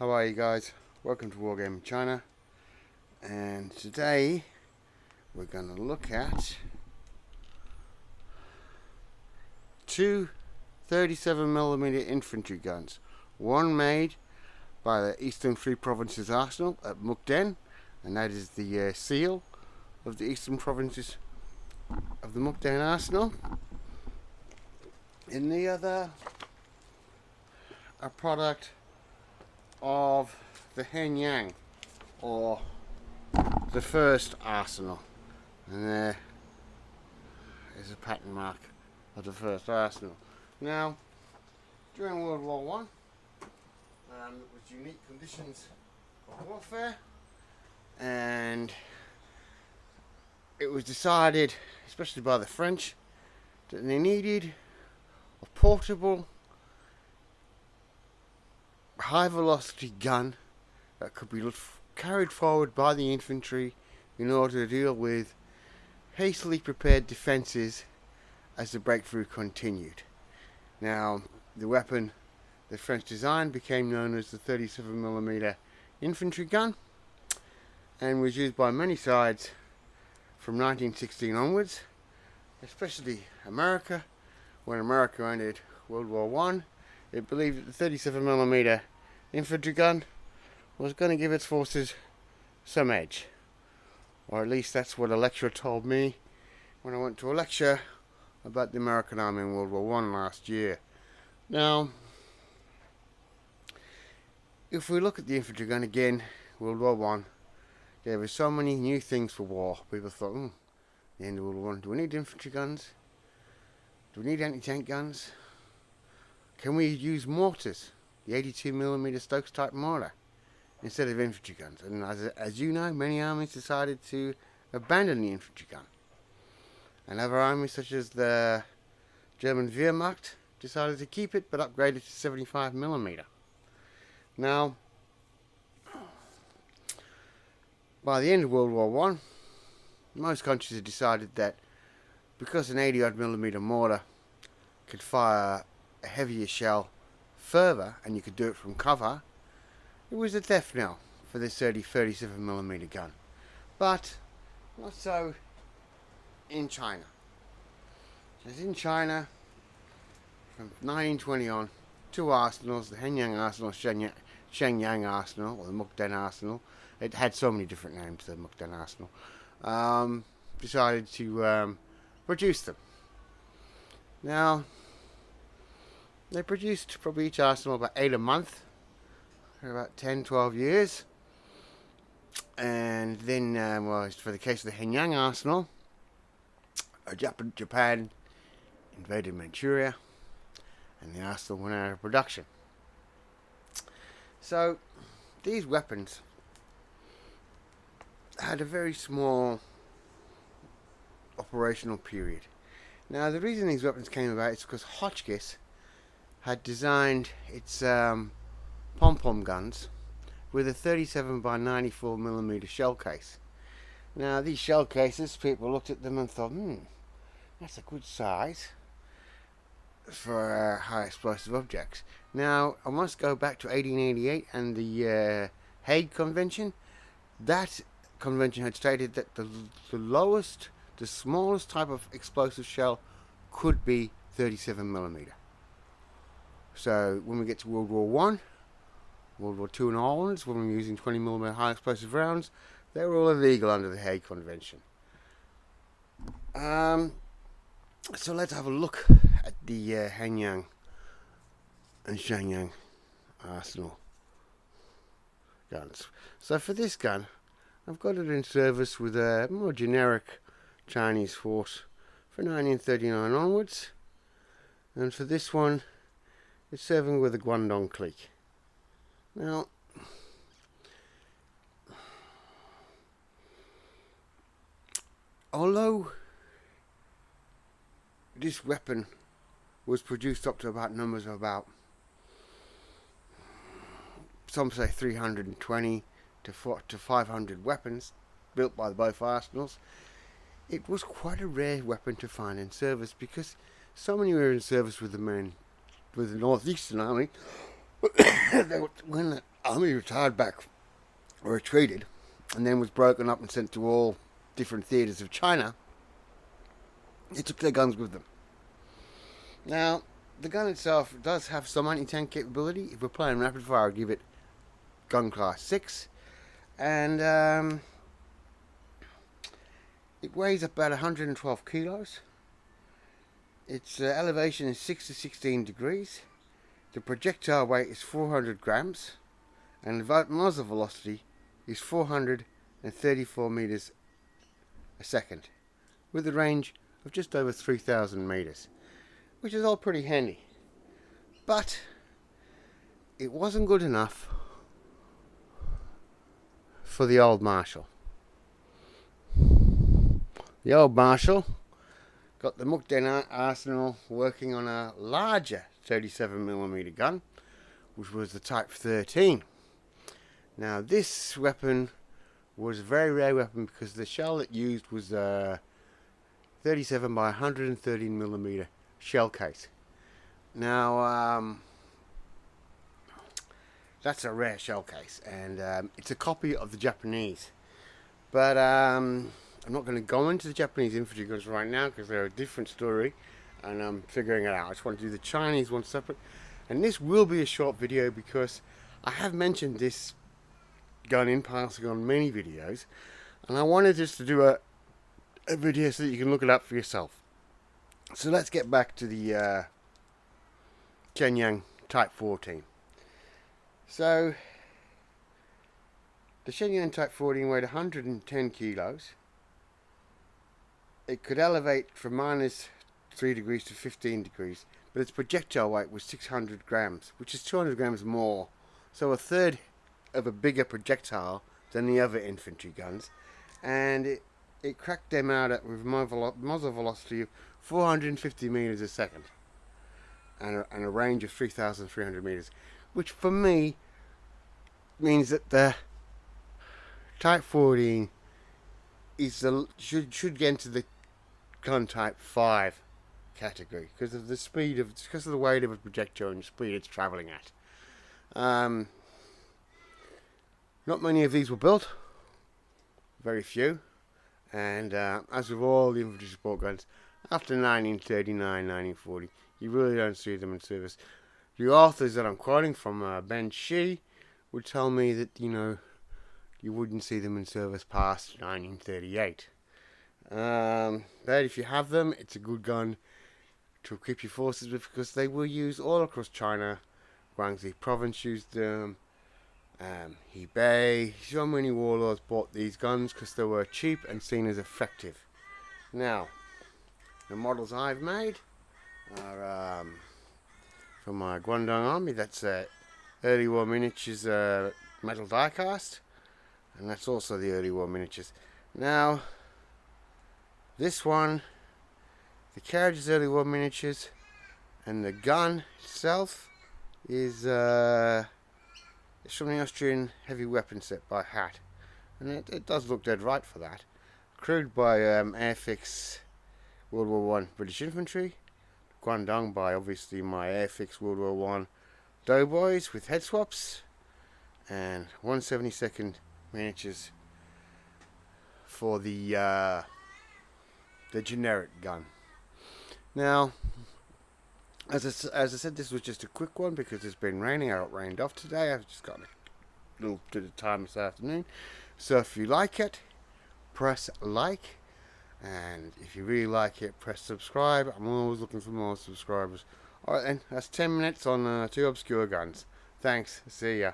How are you guys? Welcome to Wargaming China, and today we're going to look at two 37mm infantry guns. One made by the Eastern Free Provinces Arsenal at Mukden, and that is the seal of the Eastern Provinces of the Mukden Arsenal. In the other, a product of the Henyang, or the first arsenal, and there is a pattern mark of the first arsenal. Now, during World War One, it was unique conditions of warfare, and it was decided, especially by the French, that they needed a portable, high velocity gun that could be carried forward by the infantry in order to deal with hastily prepared defences as the breakthrough continued. Now, the weapon the French designed became known as the 37mm Infantry gun, and was used by many sides from 1916 onwards, especially America. When America ended World War One, it believed that the 37mm infantry gun was going to give its forces some edge. Or at least that's what a lecturer told me when I went to a lecture about the American Army in World War One last year. Now, if we look at the infantry gun again, World War One, there were so many new things for war. People thought, the end of World War One, do we need infantry guns? Do we need anti-tank guns? Can we use mortars, the 82mm Stokes type mortar, instead of infantry guns? And as you know, many armies decided to abandon the infantry gun. And other armies, such as the German Wehrmacht, decided to keep it but upgrade it to 75mm. Now, by the end of World War One, most countries had decided that because an 80mm mortar could fire a heavier shell further, and you could do it from cover, it was a death knell for this 37mm gun. But not so in China. As in China, from 1920 on, two arsenals, the Henyang Arsenal, Shenyang Arsenal, or the Mukden Arsenal, it had so many different names, the Mukden Arsenal, decided to produce them. Now, they produced probably each arsenal about 8 a month for about 10-12 years. And then, for the case of the Henyang Arsenal, Japan invaded Manchuria, and the arsenal went out of production. So, these weapons had a very small operational period. Now, the reason these weapons came about is because Hotchkiss had designed its pom-pom guns with a 37mm shell case. Now, these shell cases, people looked at them and thought, that's a good size for high explosive objects. Now, I must go back to 1888 and the Hague Convention. That convention had stated that the smallest type of explosive shell could be 37mm. So when we get to World War One, World War Two and onwards, when we were using 20mm high explosive rounds, they were all illegal under the Hague Convention. So let's have a look at the Henyang and Shenyang arsenal guns. So for this gun, I've got it in service with a more generic Chinese force for 1939 onwards, and for this one, it's serving with a Guangdong clique. Now, although this weapon was produced up to about numbers of about, some say 320 to 500 weapons built by both arsenals, it was quite a rare weapon to find in service, because so many were in service with the Northeastern Army when army retired back or retreated, and then was broken up and sent to all different theatres of China, they took their guns with them. Now, the gun itself does have some anti-tank capability. If we're playing rapid fire, I'll give it gun class 6. And it weighs about 112 kilos. Its elevation is 6 to 16 degrees. The projectile weight is 400 grams. And the muzzle velocity is 434 meters a second, with a range of just over 3,000 meters, which is all pretty handy. But it wasn't good enough for the old Marshall. The old Marshall got the Mukden arsenal working on a larger 37mm gun, which was the Type 13. Now, this weapon was a very rare weapon because the shell it used was 37 by 113mm shell case. Now, that's a rare shell case, and it's a copy of the Japanese. But I'm not going to go into the Japanese infantry guns right now because they're a different story, and I'm figuring it out. I just want to do the Chinese one separate, and this will be a short video because I have mentioned this gun in passing on many videos, and I wanted just to do a video so that you can look it up for yourself. So let's get back to the Shenyang Type 14. So the Shenyang Type 14 weighed 110 kilos. It could elevate from -3 degrees to 15 degrees, but its projectile weight was 600 grams, which is 200 grams more, so a third of a bigger projectile than the other infantry guns, and it cracked them out at with muzzle velocity of 450 meters a second and a range of 3,300 meters, which for me means that the Type 14 is should get into the gun Type 5 category because of the speed of the weight of a projectile and the speed it's traveling at. Not many of these were built, very few, and as with all the infantry support guns, after 1939, 1940, you really don't see them in service. The authors that I'm quoting from, Ben Shi, would tell me that, you wouldn't see them in service past 1938. But if you have them, it's a good gun to equip your forces with because they were used all across China. Guangxi province used them. Hebei, so many warlords bought these guns because they were cheap and seen as effective. Now, the models I've made are from my Guangdong army. That's early war miniatures metal die cast, and that's also the early war miniatures. Now, this one, the carriage is early war miniatures, and the gun itself is it's from the Austrian heavy weapon set by Hatt, and it does look dead right for that. Crewed by Airfix World War One British Infantry, Guangdong by obviously my Airfix World War One Doughboys with head swaps, and 1/72 miniatures for the generic gun. Now, as I said, this was just a quick one because it's been raining. I got rained off today. I've just got a little bit of time this afternoon. So if you like it, press like. And if you really like it, press subscribe. I'm always looking for more subscribers. Alright then, that's 10 minutes on 2 obscure guns. Thanks. See ya.